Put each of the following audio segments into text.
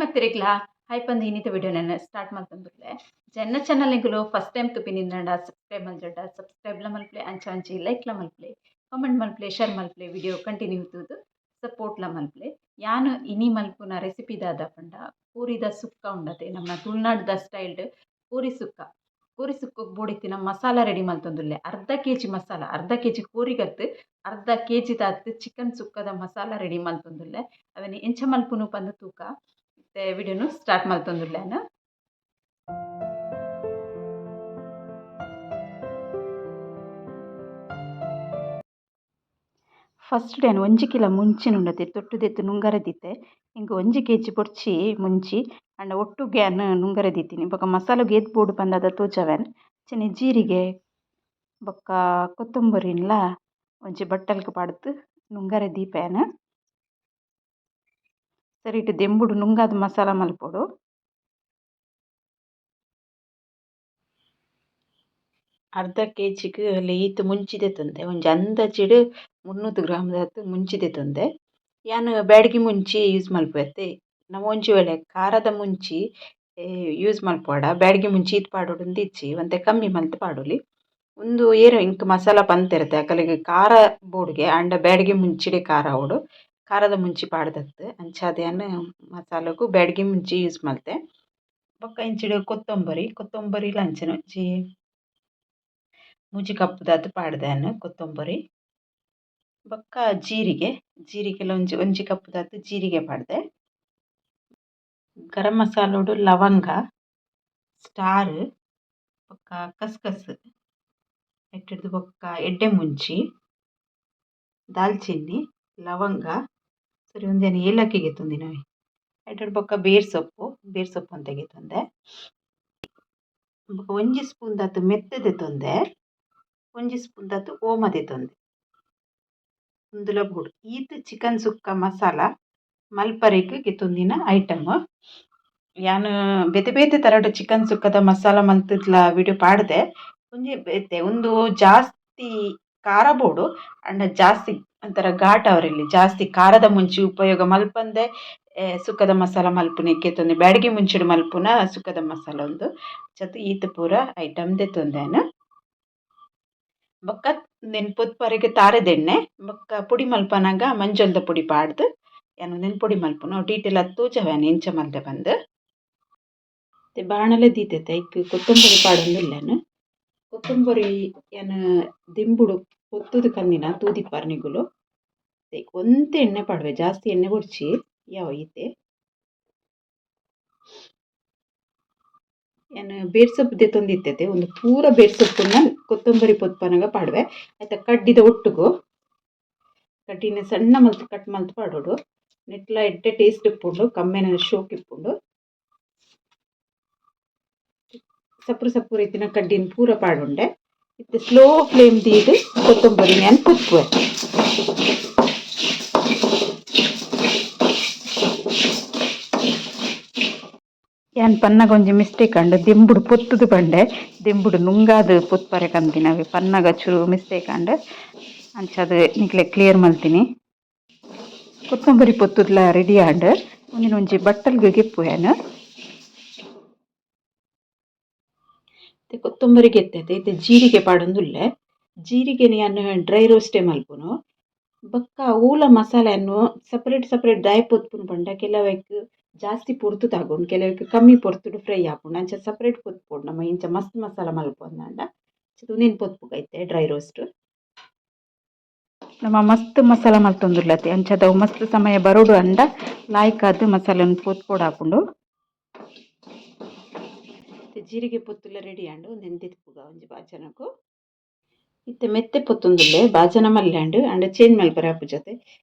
ಮಾಡ್ತಿರಿಕ್ಲಾ ಹೈಪಂದ್ ಇನ್ನಿತ video ನನ್ನ start ಮಾಡ್ತಂದುರ್ಲೆ ಜನ್ನ ಚಾನಲ್ಗಳು first time ತುಪಿನಿಂದ subscribe ಮಲ್ಜಡ್ಡ ಸಬ್ಸ್ಕ್ರೈಬ್ಲ ಮಲ್ಪ್ಲೆ ಅಂಚ ಅಂಚಿ ಲೈಕ್ಲ ಮಲ್ಪ್ಲೆ ಕಮೆಂಟ್ ಮಲ್ಪ್ಲೆ ಶೇರ್ ಮಲ್ಪ್ಲೆ ವಿಡಿಯೋ ಕಂಟಿನ್ಯೂ ಇತ್ತುದು ಸಪೋರ್ಟ್ಲ ಮಲ್ಪ್ಲೆ ಯಾನು ಇನಿ ಮಲ್ಪುನ ರೆಸಿಪಿ ದಾದ ಪಂಡ ಪೂರಿದ ಸುಕ್ಕ ಉಂಡತೆ ನಮ್ಮ ತುಳುನಾಡ್ದ ಸ್ಟೈಲ್ಡ್ ಪೂರಿ ಸುಕ್ಕ ಪೂರಿ ಸುಕ್ಕಕ್ಕೆ ಬೋಡಿತ್ತಿನ ಮಸಾಲ ರೆಡಿ ಮಲ್ತೊಂದುಲ್ಲೆ ಅರ್ಧ ಕೆಜಿ ಮಸಾಲ ಅರ್ಧ ಕೆಜಿ ಪೂರಿಗತ್ತು ಅರ್ಧ ಕೆಜಿ ದಾತ್ ಚಿಕನ್ ಸುಕ್ಕದ ಮಸಾಲ ರೆಡಿ ಮಲ್ತೊಂದುಲ್ಲೆ ಅವನಿ ಎಂಚ ಮಲ್ಪುನು ಪಂದು ತೂಕ ವಿಡಿಯೋನು ಸ್ಟಾರ್ಟ್ ಮಲ್ತೊಂದುಲ್ಲೆನ ಫಸ್ಟ್ ಡೇನು 1 ಕಿಲೋ ಮುಂಚಿನುಂಡತೆ ತೊಟ್ಟುದೆತ್ತು ನುಂಗರದಿತ್ತೆ ಇಂಕ 1 ಕೆಜಿ ಪೊರ್ಚಿ ಮುಂಚಿ ಅಂಡ ಒಟ್ಟುಗೆ ಅನ್ನ ನುಂಗರದಿತ್ತೀನಿ ಬೊಕ ಮಸಾಲ ಗೇತ್ ಬೋಡು ಪಂದದ ತೋಜವೆನ್ ಚಿನಿ ಜೀರಿಗೆ ಬೊಕ್ಕ ಕೊತ್ತಂಬರಿನ್ಲ ಒಂಜಿ ಬಟ್ಟಲ್ಕ ಪಾಡ್ದು ನುಂಗರೆ ದೀಪೇನ ಸರಿಟ್ ದೆಂಬುಡು ನುಂಗಾದ ಮಸಾಲ ಮಲ್ಪೊಡು ಅರ್ಧ ಕೆಜಿಗ್ ಈತ್ ಮುಂಚಿದೆ ತಂದೆ ಒಂಜಿ ಅಂದಾಜಿಡ್ 300 ಗ್ರಾಮ್ ದಾತ್ ಮುಂಚಿದೆ ತಂದೆ ಯಾನ್ ಬ್ಯಾಡಗಿ ಮುಂಚಿ ಯೂಸ್ ಮಲ್ಪುವೆತ್ತೆ ನಮ ಒಂಜಿ ವೇಳೆ ಖಾರದ ಮುಂಚಿ ಯೂಸ್ ಮಲ್ಪೋಡ ಬ್ಯಾಡಗಿ ಮುಂಚಿ ಈತ್ ಪಾಡೋಡು ಇಜ್ಜಿ ಒಂತೆ ಕಮ್ಮಿ ಮಲ್ತ್ ಪಾಡೊಲಿ ಒಂದು ಏರು ಇಂಕ್ ಮಸಾಲ ಪಂತೆರ್ತೆ ಅಕಲೆಗ್ ಖಾರ ಬೋಡ್ಗೆ ಅಂಡ ಬ್ಯಾಡಗಿ ಮುಂಚಿಡೆ ಖಾರ ಆವೊಡು ಖಾರದ ಮುಂಚಿ ಪಾಡ್ದತ್ ಅಂಚಾದ್ ಯಾನ್ ಮಸಾಲಗು ಬ್ಯಾಡಗಿ ಮುಂಚಿ ಯೂಸ್ ಮಲ್ತೆ ಬೊಕ್ಕ ಇಂಚಿಡ್ ಕೊತ್ತಂಬರಿಲ ಅಂಚನೆ ಒಂಜಿ ಮೂಜಿ ಕಪ್ ದಾದ್ ಪಾಡ್ದೆ ಕೊತ್ತಂಬರಿ ಬೊಕ್ಕ ಜೀರಿಗೆಲ ಒಂಜಿ ಕಪ್ ದಾದ್ ಜೀರಿಗೆ ಪಾಡ್ದೆ ಗರಂ ಮಸಾಲೋಡು ಲವಂಗ ಸ್ಟಾರ್ ಬೊಕ್ಕ ಕಸ್ಕಸ್ ಎಟ್ಟೆಡ್ದು ಬೊಕ್ಕ ಎಡ್ಡೆ ಮುಂಚಿ ದಾಲ್ಚಿನ್ನಿ ಲವಂಗ ಸರಿ ಒಂದೇನು ಏಲಕ್ಕಿಗೆ ತುಂದಿನವೆ ಎಡ್ಡೆಡ್ ಬೊಕ್ಕ ಬೇರ್ ಸೊಪ್ಪು ಅಂತೆಗೆ ತಂದೆ ಬೊಕ್ಕ 1 ಸ್ಪೂನ್ ದಾತ್ ಮೆತ್ತದೆ ತಂದೆ 1 ಸ್ಪೂನ್ ದಾತ್ ಓಮದೆ ತಂದೆ ಉಂದುಲ ಬುಡು ಈತ್ ಚಿಕನ್ ಸುಕ್ಕ ಮಸಾಲ ಮಲ್ಪರೆಗ್ ತುಂದಿನ ಐಟಮ್ ಯಾನ್ ಬೇತೆ ಬೇತೆ ತರಡ್ ಚಿಕನ್ ಸುಕ್ಕದ ಮಸಾಲ ಮಲ್ತುದ್ಲ ವಿಡಿಯೋ ಪಾಡ್ದೆ ಒಂಜಿ ಬೇತೆ ಉಂದು ಜಾಸ್ತಿ ಖಾರ ಬೋಡು ಅಂಡ ಜಾಸ್ತಿ ಒಂಥರ ಘಾಟ್ ಅವರಲ್ಲಿ ಜಾಸ್ತಿ ಖಾರದ ಮುಂಚಿ ಉಪಯೋಗ ಮಲ್ಪಂದೆ ಸುಕ್ಕದ ಮಸಾಲ ಮಲ್ಪುನ ಇಕ್ಕೆತ್ತೊಂದೆ ಬ್ಯಾಡಗಿ ಮುಂಚಿಡ್ ಮಲ್ಪುನ ಸುಕ್ಕದ ಮಸಾಲ ಉಂದು ಚತ್ ಈತ್ ಪೂರ ಐಟಮ್ ದೆತ್ತೊಂದೆನ್ ಬೊಕ್ಕ ಪೊತ್ಪರೆಗ್ ತಾರೆದೆಣ್ಣೆ ಬೊಕ್ಕ ಪುಡಿ ಮಲ್ಪನಾಗ ಮಂಜೊಲ್ದ ಪುಡಿ ಪಾಡ್ದು ಯಾನ್ ಒಂದೆನ್ ಪುಡಿ ಮಲ್ಪುನ ಡೀಟೇಲ್ ಅದ್ ತೋಜವೆನ್ ಎಂಚ ಮಲ್ತೆ ಪಂದ್ ಬಾಣಲೆ ದೀತೆತೆ ಐಕ್ ಕೊತ್ತಂಬರಿ ಪಾಡೊಂದುಲ್ಲೆನ್ ಕೊತ್ತಂಬರಿ ಯಾನ್ ದಿಂಬುಡು ಪೊತ್ತುದು ಕಂದಿನ ತೂದಿಪ್ಪರ್ ನಿಗುಲು ಒಂತೆ ಎಣ್ಣೆ ಪಾಡ್ವೆ ಜಾಸ್ತಿ ಎಣ್ಣೆ ಕೊಡ್ಚಿ ಯಾವ ಈತೆ ಯಾನ್ ಬೇರ್ ಸೊಪ್ಪು ದೆತ್ತೊಂದಿತ್ತೆತೆ ಒಂದು ಪೂರ ಬೇರ್ ಸೊಪ್ಪುನ ಕೊತ್ತಂಬರಿ ಪೊತ್ಪನಗ ಪಾಡ್ವೆ ಐತ ಕಡ್ಡಿದ ಒಟ್ಟುಗು ಕಡ್ಡಿನ ಸಣ್ಣ ಮಲ್ತ್ ಕಟ್ ಮಲ್ತ್ ಪಾಡೋಡು ನೆಟ್ಲ ಎಡ್ಡೆ ಟೇಸ್ಟ್ ಇಪ್ಪುಂಡು ಕಮ್ಮೆನ ಶೋಕ್ ಇಪ್ಪುಂಡು ಸಪುರ ಇತ್ತಿನ ಕಡ್ಡಿನ ಪೂರ ಪಾಡುಂಡೆ ಇತ್ತೆ ಸ್ಲೋ ಫ್ಲೇಮ್ ದೀಡ್ ಕೊತ್ತಂಬರಿನ ಯಾನ್ ಪೊತ್ಪುವೆ ಯಾನ್ ಪನ್ನಗ ಒಂಜಿ ಮಿಸ್ಟೇಕ್ ಅಂಡ್ ದೆಂಬುಡು ಪೊತ್ತುದು ಪಂಡೆ ದೆಂಬುಡು ನುಂಗಾದ್ ಪೊತ್ಪರೆ ಕಂದಿನವೆ ಪನ್ನಗ ಚೂರು ಮಿಸ್ಟೇಕ್ ಅಂಡ್ ಅಂಚಾದ್ ನಿಕ್ಲೆ ಕ್ಲಿಯರ್ ಮಲ್ತಿನಿ ಕೊತ್ತಂಬರಿ ಪೊತ್ತುದ್ಲ ರೆಡಿ ಆಂಡ್ ಒಂದಿನ ಒಂಜಿ ಬಟ್ಟಲ್ಗ್ ಗೆಪ್ಪುವೆನ್ ಕೊತ್ತಂಬರಿ ಗೆತ್ತತೆ ಇತ್ತೆ ಜೀರಿಗೆ ಪಾಡೊಂದುಲ್ಲೆ ಜೀರಿಗೆನ ಯಾನ್ ಡ್ರೈ ರೋಸ್ಟೇ ಮಲ್ಪುನು ಬೊಕ್ಕ ಊಲ ಮಸಾಲೆಯನ್ನು ಸಪರೇಟ್ ದಾಯೆ ಪೊತ್ಪುನು ಪಂಡ ಕೆಲವೆಕ್ ಜಾಸ್ತಿ ಪೊರ್ತುದು ಆಗುಂಡು ಕೆಲವೆಕ್ ಕಮ್ಮಿ ಪೊರ್ತುಡು ಫ್ರೈ ಆಪುಂಡು ಅಂಚ ಸಪರೇಟ್ ಪೊತ್ಪೊಡು ನಮ ಇಂಚ ಮಸ್ತ್ ಮಸಾಲ ಮಲ್ಪೊಂದಾಂಡ ಉಂದೆನ್ ಪೊತ್ಪುಗೈತೆ ಡ್ರೈ ರೋಸ್ಟ್ ನಮ ಮಸ್ತ್ ಮಸಾಲ ಮಲ್ತೊಂದುರ್ಲತೆ ಅಂಚಾದ್ ಅವು ಮಸ್ತ್ ಸಮಯ ಬರೋಡು ಅಂಡ ಲಾಯ್ಕಾದ್ ಮಸಾಲೆನ್ ಪೊತ್ಪೊಡಾಪುಂಡು ಜೀರಿಗೆ ಪೊತ್ತುಲ ರೆಡಿ ಆಂಡ್ ಒಂದೆನ್ ತಿಕ್ಕುಗ ಒಂಜಿ ಬಾಜನಗು ಇತ್ತೆ ಮೆತ್ತೆ ಪೊತ್ತೊಂದುಲ್ಲೆ ಬಾಜನ ಮಲ್ಲ್ಯಾಂಡ್ ಅಂಡ ಚೇಂಜ್ ಮಲ್ಪರೆ ಆಪು ಜೊತೆ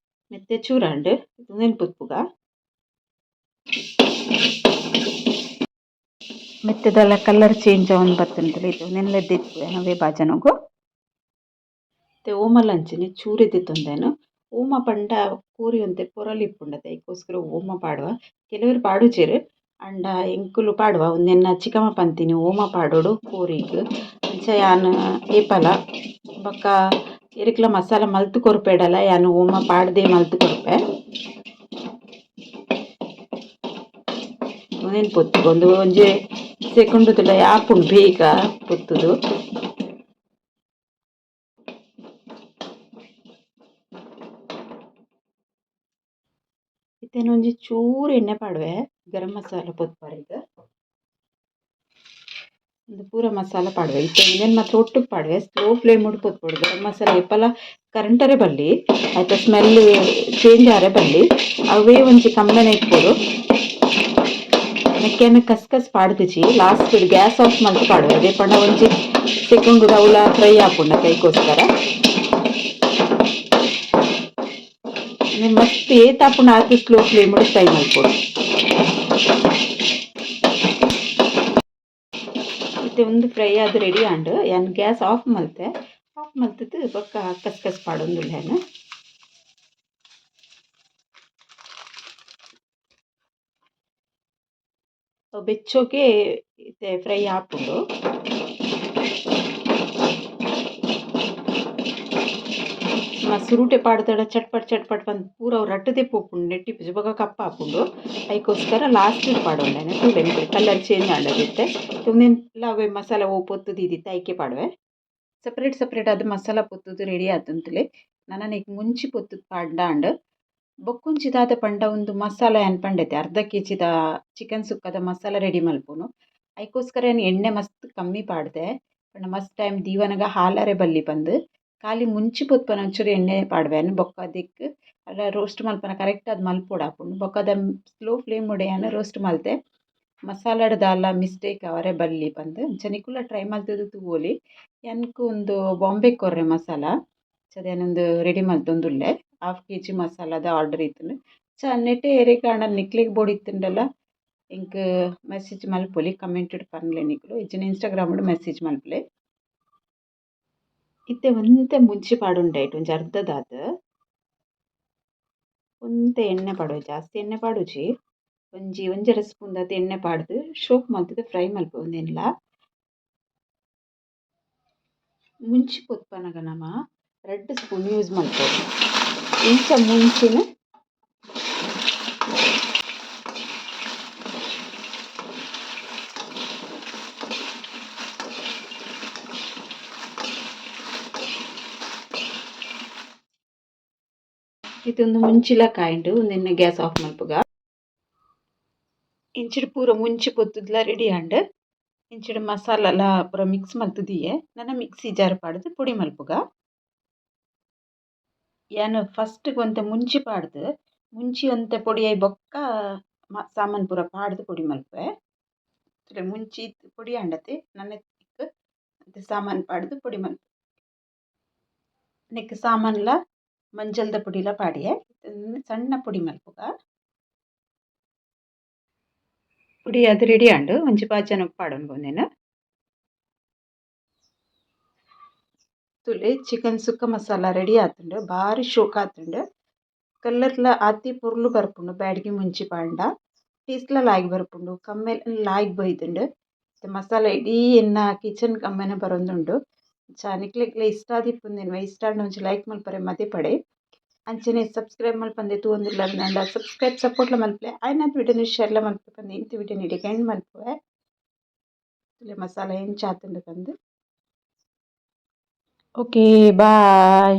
ಮೆತ್ತೆ ಚೂರಾಂಡ್ ಒಂದೆನ್ ಪೊತ್ಪುಗ ಮೆತ್ತೆದಲ ಕಲರ್ ಚೇಂಜ್ ಆವೊಂದು ಬತ್ತುಂಟಲೆ ಇದು ನೆನ್ಲೆದ್ದು ಇಪ್ಪುವೆ ನವೆ ಬಾಜನಗು ಮತ್ತೆ ಓಮಲ ಅಂಚನೆ ಚೂರೆ ದೆತ್ತೊಂದೆನ್ ಓಮ ಪಂಡ ಕೋರಿ ಒಂತೆ ಪೊರಲಿಪ್ಪುಂಡತೆ ಐಕೋಸ್ಕರ ಓಮ ಪಾಡುವ ಕೆಲವೆರ್ ಪಾಡುಜೆರ್ ಅಂಡ ಎಂಕುಲು ಪಾಡುವ ಒಂದೆನ್ನ ಚಿಕಮ ಪಂತಿನಿ ಓಮ ಪಾಡೋಡು ಕೋರಿಗ್ ಅಂಚ ಯಾನ್ ಏಪಲ ಬೊಕ್ಕ ಎರಿಕ್ಲ ಮಸಾಲ ಮಲ್ತ್ ಕೊರ್ಪೆಡಲ ಯಾನ್ ಓಮ ಪಾಡ್ದೆ ಮಲ್ತ್ ಕೊರ್ಪೆ ಒಂದೇನು ಪೊತ್ತು ಒಂದು ಒಂಜೆ ಸೆಕೆಂಡುದಲ್ಲ ಯಾಪುಂಡು ಬೇಗ ಪೊತ್ತುದು. ಇತ್ತೇನು ಒಂಜಿ ಚೂರು ಎಣ್ಣೆ ಪಾಡುವೆ ಗರಂ ಮಸಾಲ ಪೊತ್ಪಾರಿಗೆ ಒಂದು ಪೂರ ಮಸಾಲ ಪಾಡುವೆ ಇತ್ತೆ ಇನ್ನೇನು ಮಾತ್ರ ಒಟ್ಟಿಗೆ ಪಾಡುವೆ ಸ್ಲೋ ಫ್ಲೇಮ್ ಉಡ್ ಪೊತ್ಪೊಡು ಗರಂ ಮಸಾಲ ಎಪ್ಪಲ ಕರೆಂಟರೇ ಬಲ್ಲಿ ಆಯ್ತಾ ಸ್ಮೆಲ್ ಚೇಂಜ್ ಆರೆ ಬಲ್ಲಿ ಅವೇ ಒಂಜಿ ಕಮ್ಮೆನೆ ಇಟ್ಕೊಡು ನೆಕ್ಕೆನ ಕಸ್ ಪಾಡ್ದಿಜಿ ಲಾಸ್ಟ್ ಗ್ಯಾಸ್ ಆಫ್ ಮಲ್ತು ಪಾಡುವೆ ಅದೇ ಪಂಡ ಒಂಜಿ ಸೆಕೆಂಡ್ ಅವಳ ಫ್ರೈ ಹಾಕೊಂಡ ಕೈಗೋಸ್ಕರ ಮಸ್ತ್ ಏತಾಪುಂಡು ಆತು ಸ್ಲೋ ಫ್ಲೇಮ್ ಉಡ್ ಫ್ರೈ ಮಲ್ಪೊಡು. ಮತ್ತೆ ಒಂದು ಫ್ರೈ ಆದ್ ರೆಡಿ ಆಂಡ್ ಯಾನ್ ಗ್ಯಾಸ್ ಆಫ್ ಮಲ್ತದ್ದು ಬೊಕ್ಕ ಕಸ್ ಪಾಡೊಂದುಲ್ಲೇನು ಬೆಚ್ಚೋಕೆ ಫ್ರೈ ಆಪುಂಡು. ಸುರುಟೆ ಪಾಡ್ದಡ ಚಟ್ಪಟ್ ಬಂದು ಪೂರ ಅವ್ರು ರಟ್ಟದೆ ಪೋಪುಂಡು ನೆಟ್ಟಿ ಬೊಕ ಕಪ್ಪ ಹಾಪುಂಡು ಅದಕ್ಕೋಸ್ಕರ ಲಾಸ್ಟ್ ಪಾಡೊಂಡೇನೆ ತೂಲೆ ಕಲರ್ ಚೇಂಜ್ ಆಂಡದಿತ್ತೆ ತುಂದೆಲ್ಲ ಅವೇ ಮಸಾಲ ಪೊತ್ತುದು ಇದಿತ್ತು ಐಕೆ ಪಾಡುವೆ ಸಪ್ರೇಟ್ ಅದು ಮಸಾಲ ಪೊತ್ತುದು ರೆಡಿ ಆತಂತಲೇ ನನಗೆ ಮುಂಚಿ ಪೊತ್ತುದು ಪಾಡ್ದಾಂಡ್ ಬೊಕ್ಕೊಂಚಿದಾದ ಪಂಡ ಒಂದು ಮಸಾಲ ಏನು ಪಂಡೈತೆ ಅರ್ಧ ಕೆಜಿದ ಚಿಕನ್ ಸುಕ್ಕದ ಮಸಾಲ ರೆಡಿ ಮಲ್ಪುನು ಅದಕ್ಕೋಸ್ಕರ ಏನು ಎಣ್ಣೆ ಮಸ್ತ್ ಕಮ್ಮಿ ಪಾಡ್ದೆ ಪಂಡ ಮಸ್ತ್ ಟೈಮ್ ದೀವನಗ ಹಾಲರೆ ಬಲ್ಲಿ ಬಂದು ಖಾಲಿ ಮುಂಚಿ ಪೊತ್ಪನ ಒಂಚೂರು ಎಣ್ಣೆ ಪಾಡ್ವೆನು ಬೊಕ್ಕ ದಿಕ್ಕು ಅಲ್ಲ ರೋಸ್ಟ್ ಮಲ್ಪನ ಕರೆಕ್ಟ್ ಅದು ಮಲ್ಪೊಡು ಹಾಕೊಂಡು ಬೊಕ್ಕ ಅದ ಸ್ಲೋ ಫ್ಲೇಮ್ ಉಡೆಯನ ರೋಸ್ಟ್ ಮಲ್ತೆ ಮಸಾಲಡ್ ದಾಲ ಮಿಸ್ಟೇಕ್ ಅವರೇ ಬಲ್ಲಿ ಬಂದು ಜನಿಕುಲ್ಲ ಟ್ರೈ ಮಲ್ತದು ತೂವೋಲಿ ಎನ್ಕು ಒಂದು ಬಾಂಬೆ ಕೊರ್ರೆ ಮಸಾಲ ಚದೇನೊಂದು ರೆಡಿ ಮಲ್ತೊಂದುಲ್ಲೆ 1/2 kg ಮಸಾಲದ ಆರ್ಡರ್ ಇತ್ತುಂಡು ನೆಟ್ಟೆ ಎರೆ ಕಾಂಡ ನಿಕ್ಲೆಗ್ ಬೋಡು ಇತ್ತುಂಡಲ್ಲ ಇಂಕ್ ಮೆಸೇಜ್ ಮಲ್ಪೊಲಿ ಕಮೆಂಟೆಡ್ ಪನ್ಲೆ ನಿಕ್ಲು ಇಜ್ಜಿನ ಇನ್ಸ್ಟಾಗ್ರಾಮ್ ಮೆಸೇಜ್ ಮಲ್ಪಲೆ ಇತ್ತೆ ಒಂತೆ ಮುಂಚಿ ಪಾಡುಂಡಾಯ್ತು ಒಂಜಿ ಅರ್ಧದಾದ್ ಒಂತೆ ಎಣ್ಣೆ ಪಾಡುವೆ ಜಾಸ್ತಿ ಎಣ್ಣೆ ಪಾಡುಜಿ ಒಂಜರ ಸ್ಪೂನ್ ದಾತ್ ಎಣ್ಣೆ ಪಾಡ್ದು ಶೋಕ್ ಮಲ್ತದೆ ಫ್ರೈ ಮಲ್ಪೆ ಒಂದೇನಿಲ್ಲ ಮುಂಚಿ ಪೊತ್ಪನಗ ನಮ 2 ಸ್ಪೂನ್ ಯೂಸ್ ಮಲ್ಪೊಡು ಇಂಚ ಮುಂಚಿನ ಇದೊಂದು ಮುಂಚಿಲ ಕಾಯಿಂಡು ಒಂದೆಣ್ಣೆ ಗ್ಯಾಸ್ ಆಫ್ ಮಲ್ಪುಗ ಇಂಚಿಡ್ ಪೂರ ಮುಂಚಿ ಪೊತ್ತುದ್ಲ ರೆಡಿ ಆಂಡ್ ಇಂಚಿಡ್ ಮಸಾಲ ಪೂರ ಮಿಕ್ಸ್ ಮಲ್ತುದಿಯೆ ನನ್ನ ಮಿಕ್ಸಿ ಜಾರ್ ಪಾಡ್ದು ಪುಡಿ ಮಲ್ಪುಗ ಯಾನು ಫಸ್ಟ್ ಒಂತೆ ಮುಂಚಿ ಪಾಡ್ದು ಮುಂಚಿ ಒಂತೆ ಪೊಡಿ ಆಯ್ ಬೊಕ್ಕ ಸಾಮಾನು ಪೂರ ಪಾಡ್ದು ಪೊಡಿ ಮಲ್ಪೆ ಮುಂಚಿ ಪೊಡಿ ಆಂಡತೆ ನನ್ನ ಸಾಮಾನು ಪಾಡ್ದು ಪೊಡಿ ಮಲ್ಪೆ ನೆಕ್ ಸಾಮಾನ್ಲ ಮಂಜಲ್ದ ಪುಡಿಲ ಪಾಡಿಯೆ ಸಣ್ಣ ಪುಡಿ ಮಲ್ಪುಗ ಪುಡಿ ಅದು ರೆಡಿ ಆಂಡು ಒಂಜಿ 5 ಜನಕ್ಕೆ ಪಾಡೊಂದು ಬಂದೇನು ತುಲೆ ಚಿಕನ್ ಸುಕ್ಕ ಮಸಾಲ ರೆಡಿ ಆತುಂಡು ಬಾರಿ ಶೋಕ್ ಆತುಂಡು ಕಲ್ಲರ್ಲ ಆತಿ ಪೊರ್ಲು ಬರ್ಪುಂಡು ಬ್ಯಾಡ್ಗಿ ಮುಂಚಿ ಪಾಂಡ ಟೇಸ್ಟ್ಲ ಲಾಯ್ಕ್ ಬರ್ಪುಂಡು ಕಮ್ಮೆ ಲಾಯ್ಕ್ ಬೈದುಂಡು ಮಸಾಲ ಇಡೀ ಎನ್ನ ಕಿಚನ್ ಕಮ್ಮೆನೆ ಬರೊಂದುಂಡು ನಿಕ್ಲೆಗ್ಲ ಇಷ್ಟ ಆದಿಪ್ಪುಂದೆನು ಇಷ್ಟ ಆಂಡ ಒಂಜಿ ಲೈಕ್ ಮಲ್ಪರೆ ಮತೆ ಪಡೆ ಅಂಚನೆ ಸಬ್ಸ್ಕ್ರೈಬ್ ಮಲ್ಪಂದೆ ತೂವೊಂದುಲ್ಲ ನಂಡ ಸಬ್ಸ್ಕ್ರೈಬ್ ಸಪೋರ್ಟ್ಲ ಮಲ್ಪಲೆ ಆಯ್ನಾತ್ ವಿಡಿಯೋನ ಶೇರ್ಲ ಮಲ್ಪೆ ಪಂದೆ ಇಂತ ವಿಡಿಯೋ ಇಡೆಗೆ ಎಂಡ್ ಮಲ್ಪುವೆ ಮಸಾಲ ಹೆಂಚ ಆತುಂಡು ಕಂದು ಓಕೆ ಬಾಯ್.